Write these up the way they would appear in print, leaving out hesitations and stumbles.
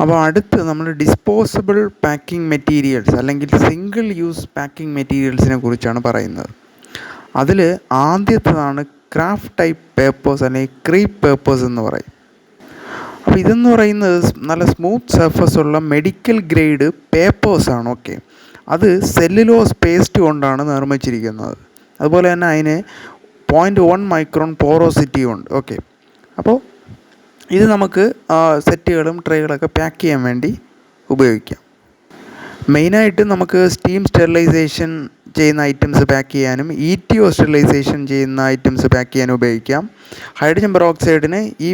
അപ്പോൾ അടുത്ത് നമ്മൾ ഡിസ്പോസിബിൾ പാക്കിംഗ് മെറ്റീരിയൽസ് അല്ലെങ്കിൽ സിംഗിൾ യൂസ് പാക്കിംഗ് മെറ്റീരിയൽസിനെ കുറിച്ചാണ് പറയുന്നത്. അതിൽ ആദ്യത്തേതാണ് ക്രാഫ്റ്റ് ടൈപ്പ് പേപ്പേഴ്സ് അല്ലെങ്കിൽ ക്രീപ്പ് പേപ്പേഴ്സ് എന്ന് പറയും. അപ്പോൾ ഇതെന്ന് പറയുന്നത് നല്ല സ്മൂത്ത് സർഫസ് ഉള്ള മെഡിക്കൽ ഗ്രേഡ് പേപ്പേഴ്സാണ്. ഓക്കെ, അത് സെല്ലുലോസ് പേസ്റ്റ് കൊണ്ടാണ് നിർമ്മിച്ചിരിക്കുന്നത്. അതുപോലെ തന്നെ അതിന് 0.1 മൈക്രോൺ പോറോസിറ്റി ഉണ്ട്. ഓക്കെ, അപ്പോൾ ഇത് നമുക്ക് സെറ്റുകളും ട്രേകളൊക്കെ പാക്ക് ചെയ്യാൻ വേണ്ടി ഉപയോഗിക്കാം. മെയിനായിട്ട് നമുക്ക് സ്റ്റീം സ്റ്റെറിലൈസേഷൻ ചെയ്യുന്ന ഐറ്റംസ് പാക്ക് ചെയ്യാനും ETO സ്റ്റെറിലൈസേഷൻ ചെയ്യുന്ന ഐറ്റംസ് പാക്ക് ചെയ്യാനും ഉപയോഗിക്കാം. ഹൈഡ്രജൻ പെറോക്സൈഡിന് ഈ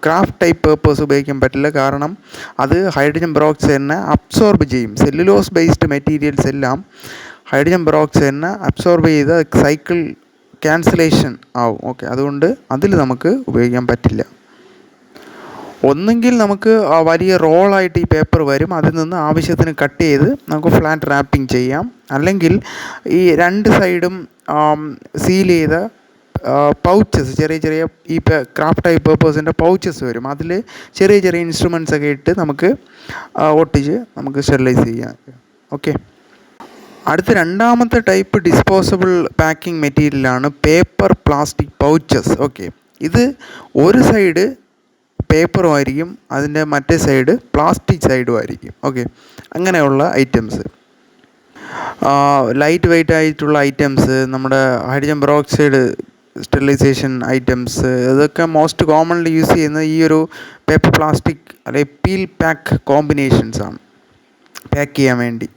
ക്രാഫ്റ്റ് ടൈപ്പ് പേപ്പേഴ്സ് ഉപയോഗിക്കാൻ പറ്റില്ല, കാരണം അത് ഹൈഡ്രജൻ പെറോക്സൈഡിനെ അബ്സോർബ് ചെയ്യും. സെല്ലുലോസ് ബേസ്ഡ് മെറ്റീരിയൽസ് എല്ലാം ഹൈഡ്രജൻ പെറോക്സൈഡിനെ അബ്സോർബ് ചെയ്ത് സൈക്കിൾ ക്യാൻസലേഷൻ ആവും. ഓക്കെ, അതുകൊണ്ട് അതിൽ നമുക്ക് ഉപയോഗിക്കാൻ പറ്റില്ല. ഒന്നെങ്കിൽ നമുക്ക് വലിയ റോളായിട്ട് ഈ പേപ്പർ വരും, അതിൽ നിന്ന് ആവശ്യത്തിന് കട്ട് ചെയ്ത് നമുക്ക് ഫ്ലാറ്റ് റാപ്പിംഗ് ചെയ്യാം. അല്ലെങ്കിൽ ഈ രണ്ട് സൈഡും സീൽ ചെയ്ത പൗച്ചസ്, ചെറിയ ചെറിയ ഈ ക്രാഫ്റ്റ് ടൈപ്പ് പേപ്പേഴ്സിൻ്റെ പൗച്ചസ് വരും, അതിൽ ചെറിയ ചെറിയ ഇൻസ്ട്രുമെൻറ്റ്സ് ഒക്കെ ഇട്ട് നമുക്ക് ഒട്ടിച്ച് നമുക്ക് സ്റ്റെറിലൈസ് ചെയ്യാം. ഓക്കെ, അടുത്ത രണ്ടാമത്തെ ടൈപ്പ് ഡിസ്പോസിബിൾ പാക്കിംഗ് മെറ്റീരിയലാണ് പേപ്പർ പ്ലാസ്റ്റിക് പൗച്ചസ്. ഓക്കെ, ഇത് ഒരു സൈഡ് പേപ്പറും ആയിരിക്കും, അതിൻ്റെ മറ്റേ സൈഡ് പ്ലാസ്റ്റിക് സൈഡും ആയിരിക്കും. ഓക്കെ, അങ്ങനെയുള്ള ഐറ്റംസ്, ലൈറ്റ് വെയ്റ്റ് ആയിട്ടുള്ള ഐറ്റംസ്, നമ്മുടെ ഹൈഡ്രജൻ പെറോക്സൈഡ് സ്റ്റെറിലൈസേഷൻ ഐറ്റംസ്, ഇതൊക്കെ മോസ്റ്റ് കോമൺലി യൂസ് ചെയ്യുന്നത് ഈ ഒരു പേപ്പർ പ്ലാസ്റ്റിക് അല്ലെങ്കിൽ പീൽ പാക്ക് കോമ്പിനേഷൻസ് ആണ് പാക്ക് ചെയ്യാൻ വേണ്ടി.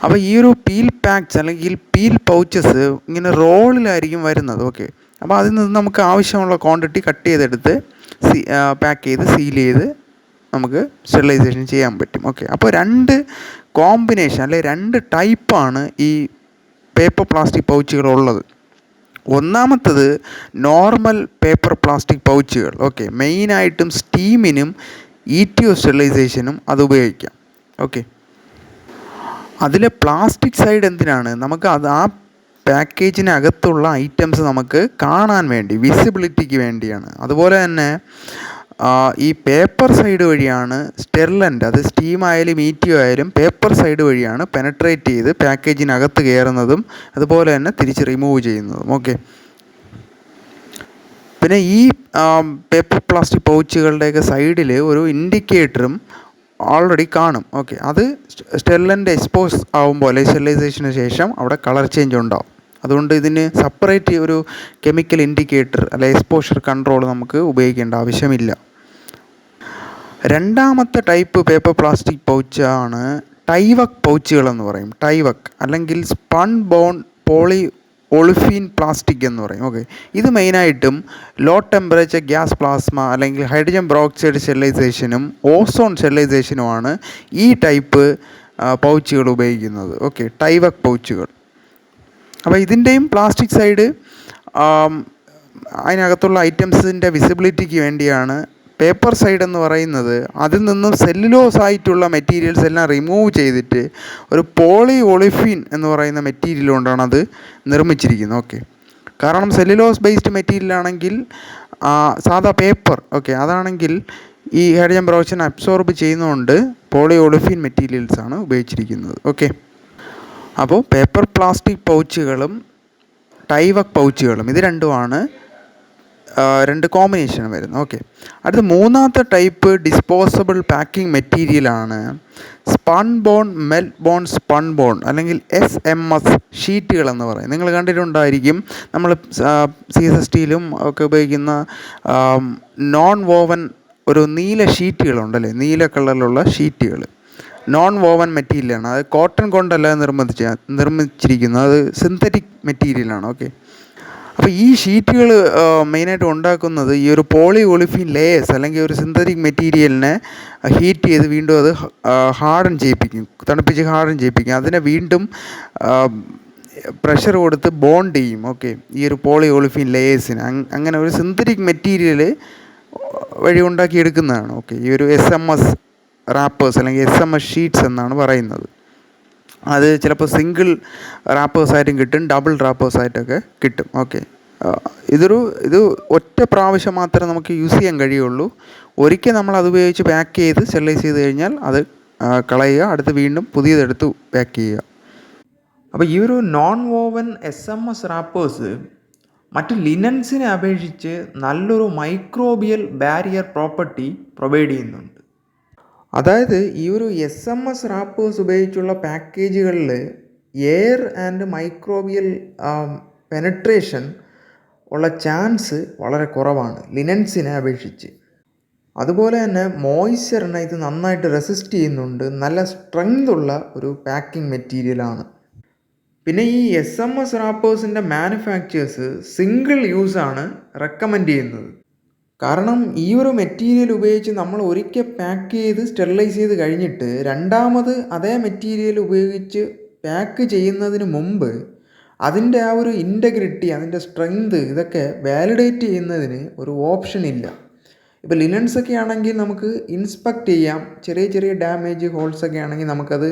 അപ്പോൾ ഈ ഒരു പീൽ പാക്സ് അല്ലെങ്കിൽ പീൽ പൗച്ചസ് ഇങ്ങനെ റോളിലായിരിക്കും വരുന്നത്. ഓക്കെ, അപ്പോൾ അതിൽ നിന്ന് നമുക്ക് ആവശ്യമുള്ള ക്വാണ്ടിറ്റി കട്ട് ചെയ്തെടുത്ത് പാക്ക് ചെയ്ത് സീൽ ചെയ്ത് നമുക്ക് സ്റ്റെറിലൈസേഷൻ ചെയ്യാൻ പറ്റും. ഓക്കെ, അപ്പോൾ രണ്ട് കോമ്പിനേഷൻ അല്ലെങ്കിൽ രണ്ട് ടൈപ്പാണ് ഈ പേപ്പർ പ്ലാസ്റ്റിക് പൗച്ചുകളുള്ളത്. ഒന്നാമത്തത് നോർമൽ പേപ്പർ പ്ലാസ്റ്റിക് പൗച്ചുകൾ. ഓക്കെ, മെയിനായിട്ടും സ്റ്റീമിനും ETO സ്റ്റെറിലൈസേഷനും അത് ഉപയോഗിക്കാം. ഓക്കെ, അതിലെ പ്ലാസ്റ്റിക് സൈഡ് എന്തിനാണ്? നമുക്ക് അത് ആ പാക്കേജിനകത്തുള്ള ഐറ്റംസ് നമുക്ക് കാണാൻ വേണ്ടി, വിസിബിലിറ്റിക്ക് വേണ്ടിയാണ്. അതുപോലെ തന്നെ ഈ പേപ്പർ സൈഡ് വഴിയാണ് സ്റ്റെറിലൻ്റ്, അത് സ്റ്റീം ആയാലും ETO ആയാലും പേപ്പർ സൈഡ് വഴിയാണ് പെനട്രേറ്റ് ചെയ്ത് പാക്കേജിനകത്ത് കയറുന്നതും അതുപോലെ തന്നെ തിരിച്ച് റിമൂവ് ചെയ്യുന്നതും. ഓക്കെ, പിന്നെ ഈ പേപ്പർ പ്ലാസ്റ്റിക് പൗച്ചുകളുടെയൊക്കെ സൈഡിൽ ഒരു ഇൻഡിക്കേറ്ററും ഓൾറെഡി കാണും. ഓക്കെ, അത് സ്റ്റെറിലൻ്റ് എക്സ്പോസ് ആകുമ്പോൾ അല്ലെങ്കിൽ സ്റ്റെറിലൈസേഷന് ശേഷം അവിടെ കളർ ചേഞ്ച് ഉണ്ടാവും. അതുകൊണ്ട് ഇതിന് സെപ്പറേറ്റ് ഒരു കെമിക്കൽ ഇൻഡിക്കേറ്റർ അല്ലെങ്കിൽ എക്സ്പോഷർ കൺട്രോൾ നമുക്ക് ഉപയോഗിക്കേണ്ട ആവശ്യമില്ല. രണ്ടാമത്തെ ടൈപ്പ് പേപ്പർ പ്ലാസ്റ്റിക് പൗച്ചാണ് ടൈവക് പൗച്ചുകൾ എന്ന് പറയും. ടൈവക് അല്ലെങ്കിൽ സ്പൺ ബോൺ പോളി ഒളിഫീൻ പ്ലാസ്റ്റിക് എന്ന് പറയും. ഓക്കെ, ഇത് മെയിനായിട്ടും ലോ ടെമ്പറേച്ചർ ഗ്യാസ് പ്ലാസ്മ അല്ലെങ്കിൽ ഹൈഡ്രജൻ പെറോക്സൈഡ് സ്റ്റെറിലൈസേഷനും ഓസോൺ സ്റ്റെറിലൈസേഷനുമാണ് ഈ ടൈപ്പ് പൗച്ചുകൾ ഉപയോഗിക്കുന്നത്. ഓക്കെ, ടൈവക് പൗച്ചുകൾ. അപ്പോൾ ഇതിൻ്റെയും പ്ലാസ്റ്റിക് സൈഡ് അതിനകത്തുള്ള ഐറ്റംസിൻ്റെ വിസിബിലിറ്റിക്ക് വേണ്ടിയാണ്. പേപ്പർ സൈഡ് എന്ന് പറയുന്നത് അതിൽ നിന്നും സെല്ലുലോസ് ആയിട്ടുള്ള മെറ്റീരിയൽസ് എല്ലാം റിമൂവ് ചെയ്തിട്ട് ഒരു പോളി ഒളിഫീൻ എന്ന് പറയുന്ന മെറ്റീരിയൽ കൊണ്ടാണ് അത് നിർമ്മിച്ചിരിക്കുന്നത്. ഓക്കെ, കാരണം സെല്ലുലോസ് ബേസ്ഡ് മെറ്റീരിയൽ ആണെങ്കിൽ സാധാ പേപ്പർ, ഓക്കെ, അതാണെങ്കിൽ ഈ ഹൈഡ്രജൻ പെറോക്സൈഡ് അബ്സോർബ് ചെയ്യുന്നതുകൊണ്ട് പോളി ഒളിഫീൻ മെറ്റീരിയൽസാണ് ഉപയോഗിച്ചിരിക്കുന്നത്. ഓക്കെ, അപ്പോൾ പേപ്പർ പ്ലാസ്റ്റിക് പൗച്ചുകളും ടൈവക് പൗച്ചുകളും ഇത് രണ്ടുമാണ് രണ്ട് കോമ്പിനേഷൻ വരുന്നത്. ഓക്കെ, അടുത്ത മൂന്നാമത്തെ ടൈപ്പ് ഡിസ്പോസബിൾ പാക്കിംഗ് മെറ്റീരിയലാണ് spun bond melt bond spun bond അല്ലെങ്കിൽ SMS ഷീറ്റുകൾ എന്ന് പറയും. നിങ്ങൾ കണ്ടിട്ടുണ്ടായിരിക്കും, നമ്മൾ CSSDയിലും ഒക്കെ ഉപയോഗിക്കുന്ന നോൺ വോവൻ ഒരു നീല ഷീറ്റുകളുണ്ടല്ലേ, നീല കളറിലുള്ള ഷീറ്റുകൾ നോൺ വോവൻ മെറ്റീരിയലാണ്. അത് കോട്ടൺ കൊണ്ടല്ല നിർമ്മിച്ചിരിക്കുന്നത്, അത് സിന്തറ്റിക് മെറ്റീരിയലാണ്. ഓക്കെ, അപ്പോൾ ഈ ഷീറ്റുകൾ മെയിനായിട്ട് ഉണ്ടാക്കുന്നത് ഈ ഒരു പോളി ഒളിഫീൻ ലേയേഴ്സ് അല്ലെങ്കിൽ ഒരു സിന്തറ്റിക് മെറ്റീരിയലിനെ ഹീറ്റ് ചെയ്ത് വീണ്ടും അത് ഹാർഡൻ ചെയ്യിപ്പിക്കും, തണുപ്പിച്ച് ഹാർഡൻ ചെയ്യിപ്പിക്കും. അതിനെ വീണ്ടും പ്രഷർ കൊടുത്ത് ബോണ്ട് ചെയ്യും. ഓക്കെ, ഈ ഒരു പോളി ഒളിഫീൻ ലേയേഴ്സിന് അങ്ങനെ ഒരു സിന്തറ്റിക് മെറ്റീരിയൽ വഴി ഉണ്ടാക്കിയെടുക്കുന്നതാണ്. ഓക്കെ, ഈ ഒരു SMS റാപ്പേഴ്സ് അല്ലെങ്കിൽ SMS ഷീറ്റ്സ് എന്നാണ് പറയുന്നത്. അത് ചിലപ്പോൾ സിംഗിൾ റാപ്പേഴ്സായിട്ടും കിട്ടും, ഡബിൾ റാപ്പേഴ്സായിട്ടൊക്കെ കിട്ടും. ഓക്കെ, ആ, ഇതൊരു ഇത് ഒറ്റ പ്രാവശ്യം മാത്രമേ നമുക്ക് യൂസ് ചെയ്യാൻ കഴിയുള്ളൂ. ഒരിക്കൽ നമ്മൾ അത് ഉപയോഗിച്ച് പാക്ക് ചെയ്ത് സ്റ്റെറിലൈസ് ചെയ്ത് കഴിഞ്ഞാൽ അത് കളയുക, അടുത്ത് വീണ്ടും പുതിയതെടുത്ത് പാക്ക് ചെയ്യുക. അപ്പോൾ ഈ ഒരു നോൺ വോവൻ SMS റാപ്പേഴ്സ് മറ്റ് ലിനൻസിനെ അപേക്ഷിച്ച് നല്ലൊരു മൈക്രോബിയൽ ബാരിയർ പ്രോപ്പർട്ടി പ്രൊവൈഡ് ചെയ്യുന്നുണ്ട്. അതായത് ഈ ഒരു SMS റാപ്പേഴ്സ് ഉപയോഗിച്ചുള്ള പാക്കേജുകളിൽ എയർ ആൻഡ് മൈക്രോബിയൽ പെനട്രേഷൻ ഉള്ള ചാൻസ് വളരെ കുറവാണ് ലിനൻസിനെ അപേക്ഷിച്ച്. അതുപോലെ തന്നെ മോയ്സ്ചറിനെ ഇത് നന്നായിട്ട് റെസിസ്റ്റ് ചെയ്യുന്നുണ്ട്. നല്ല സ്ട്രെങ്ത് ഉള്ള ഒരു പാക്കിംഗ് മെറ്റീരിയലാണ്. പിന്നെ ഈ SMS റാപ്പേഴ്സിൻ്റെ മാനുഫാക്ചേഴ്സ് സിംഗിൾ യൂസാണ് റെക്കമെൻഡ് ചെയ്യുന്നത്. കാരണം ഈ ഒരു മെറ്റീരിയൽ ഉപയോഗിച്ച് നമ്മൾ ഒരിക്കൽ പാക്ക് ചെയ്ത് സ്റ്റെറിലൈസ് ചെയ്ത് കഴിഞ്ഞിട്ട് രണ്ടാമത് അതേ മെറ്റീരിയൽ ഉപയോഗിച്ച് പാക്ക് ചെയ്യുന്നതിന് മുമ്പ് അതിൻ്റെ ആ ഒരു ഇൻറ്റഗ്രിറ്റി, അതിൻ്റെ സ്ട്രെങ്ത് ഇതൊക്കെ വാലിഡേറ്റ് ചെയ്യുന്നതിന് ഒരു ഓപ്ഷൻ ഇല്ല. ഇപ്പോൾ ലിനൻസൊക്കെ ആണെങ്കിൽ നമുക്ക് ഇൻസ്പെക്റ്റ് ചെയ്യാം. ചെറിയ ചെറിയ ഡാമേജ് ഹോൾസൊക്കെ ആണെങ്കിൽ നമുക്കത്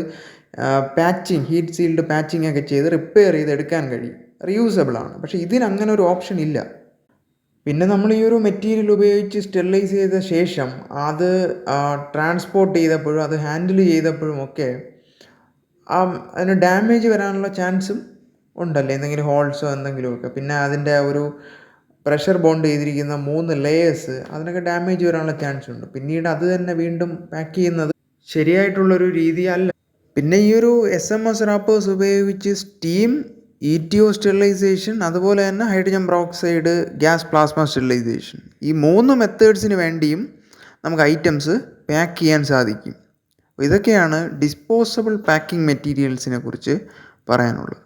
പാച്ചിങ്, ഹീറ്റ് സീൽഡ് പാച്ചിങ് ഒക്കെ ചെയ്ത് റിപ്പയർ ചെയ്ത് എടുക്കാൻ കഴിയും, റീയൂസബിളാണ്. പക്ഷേ ഇതിനങ്ങനെ ഒരു ഓപ്ഷൻ ഇല്ല. പിന്നെ നമ്മൾ ഈ ഒരു മെറ്റീരിയൽ ഉപയോഗിച്ച് സ്റ്റെറിലൈസ് ചെയ്ത ശേഷം അത് ട്രാൻസ്പോർട്ട് ചെയ്തപ്പോഴും അത് ഹാൻഡിൽ ചെയ്തപ്പോഴും ഒക്കെ അതിന് ഡാമേജ് വരാനുള്ള ചാൻസും ഉണ്ടല്ലോ, എന്തെങ്കിലും ഹോൾസോ എന്തെങ്കിലുമൊക്കെ. പിന്നെ അതിൻ്റെ ഒരു പ്രഷർ ബോണ്ട് ചെയ്തിരിക്കുന്ന 3 ലെയേഴ്സ്, അതിനൊക്കെ ഡാമേജ് വരാനുള്ള ചാൻസ് ഉണ്ട്. പിന്നീട് അത് തന്നെ വീണ്ടും പാക്ക് ചെയ്യുന്നത് ശരിയായിട്ടുള്ളൊരു രീതിയല്ല. പിന്നെ ഈ ഒരു SMS റാപ്പേഴ്സ് ഉപയോഗിച്ച് സ്റ്റീം, ETO സ്റ്റെറിലൈസേഷൻ, അതുപോലെ തന്നെ hydrogen peroxide gas plasma sterilisation, ഈ 3 മെത്തേഡ്സിന് വേണ്ടിയും നമുക്ക് ഐറ്റംസ് പാക്ക് ചെയ്യാൻ സാധിക്കും. ഇതൊക്കെയാണ് ഡിസ്പോസബിൾ പാക്കിംഗ് മെറ്റീരിയൽസിനെ കുറിച്ച് പറയാനുള്ളത്.